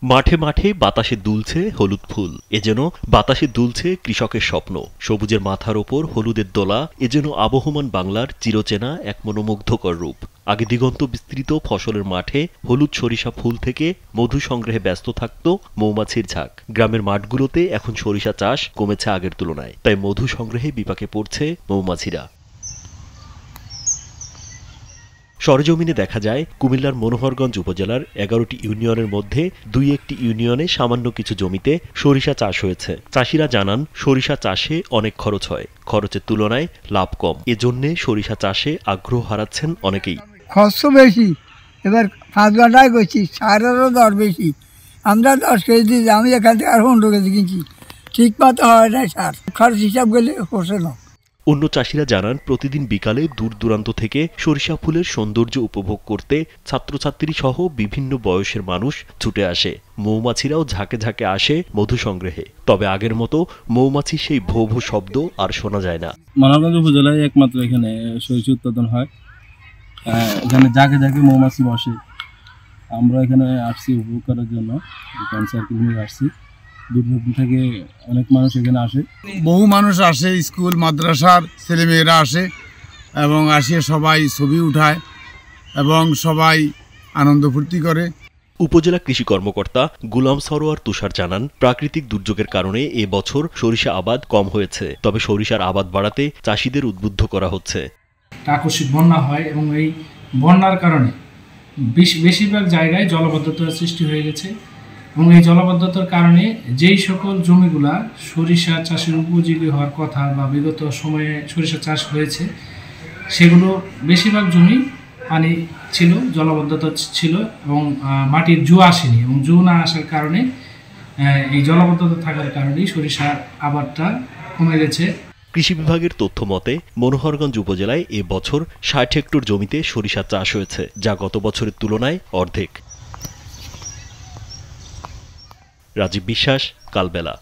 মাঠে মাঠে বাতাসে দুলছে হলুদ ফুল, এ যেন বাতাসে দুলছে কৃষকের স্বপ্ন। সবুজের মাথার ওপর হলুদের দোলা, এ যেন আবহমান বাংলার চিরচেনা এক মনোমুগ্ধকর রূপ। আগে দিগন্ত বিস্তৃত ফসলের মাঠে হলুদ সরিষা ফুল থেকে মধু সংগ্রহে ব্যস্ত থাকত মৌমাছির ঝাঁক। গ্রামের মাঠগুলোতে এখন সরিষা চাষ কমেছে আগের তুলনায়, তাই মধু সংগ্রহে বিপাকে পড়ছে মৌমাছিরা। সরেজমিনে দেখা যায় কুমিল্লার মনোহরগঞ্জ উপজেলার ১১টি ইউনিয়নের মধ্যে ২-১টি ইউনিয়নে সামান্য কিছু জমিতে সরিষা চাষ হয়েছে। চাষিরা জানান, সরিষা চাষে অনেক খরচ হয়, খরচের তুলনায় লাভ কম। এজন্যে সরিষা চাষে আগ্রহ হারাচ্ছেন অনেকেই। খরচ বেশি, এবার 5 ঘন্টায় করছি, সারেরও দর বেশি। আমরা 10 কেজি, আমি এখান থেকে আর 15 কেজি কিনছি, ঠিক মতো হয় না সার, খরচ হিসাব করলে হচ্ছে না। অন্য চাষিরা জানান, প্রতিদিন বিকালে দূর দূরান্ত থেকে সরিষা ফুলের সৌন্দর্য উপভোগ করতে ছাত্রছাত্রী সহ বিভিন্ন বয়সের মানুষ ছুটে আসে। মৌমাছিরাও ঝাঁকে ঝাঁকে আসে মধু সংগ্রহে। তবে আগের মতো মৌমাছির সেই ভো ভো শব্দ আর শোনা যায় না। মনোহরগঞ্জ উপজেলায় একমাত্র এখানে সরিষা উৎপাদন হয়। এখানে ঝাঁকে ঝাঁকে মৌমাছি বসে। আমরা এখানে আসছি উপভোগ করার জন্য, সার্কেল নিয়ে আসছি। দূর দূর থেকে অনেক মানুষ এখানে আসে, বহু মানুষ আসে, স্কুল মাদ্রাসার ছেলেমেয়েরা আসে এবং আসিয়ে সবাই ছবি উঠায় এবং সবাই আনন্দ ফুর্তি করে। উপজেলা কৃষি কর্মকর্তা গুলাম সরোয়ার তুষার জানান, প্রাকৃতিক দুর্যোগের কারণে এ বছর সরিষা আবাদ কম হয়েছে, তবে সরিষার আবাদ বাড়াতে চাষিদের উদ্বুদ্ধ করা হচ্ছে। আকস্মিক বন্যা হয় এবং এই বন্যার কারণে বেশিরভাগ জায়গায় জলাবদ্ধতার সৃষ্টি হয়ে গেছে এবং এই জলাবদ্ধতার কারণে যেই সকল জমিগুলা সরিষা চাষের উপযোগী হওয়ার কথা বা বিগত সময়ে সরিষা চাষ হয়েছে, সেগুলো বেশিরভাগ জমি পানি ছিল, জলাবদ্ধতা ছিল এবং মাটির জু আসেনি, এবং জু না আসার কারণে এই জলাবদ্ধতা থাকার কারণেই সরিষার আবাদটা কমে গেছে। কৃষি বিভাগের তথ্য মতে মনোহরগঞ্জ উপজেলায় এ বছর ৬০ হেক্টর জমিতে সরিষা চাষ হয়েছে, যা গত বছরের তুলনায় অর্ধেক। রাজীব বিশ্বাস, কালবেলা।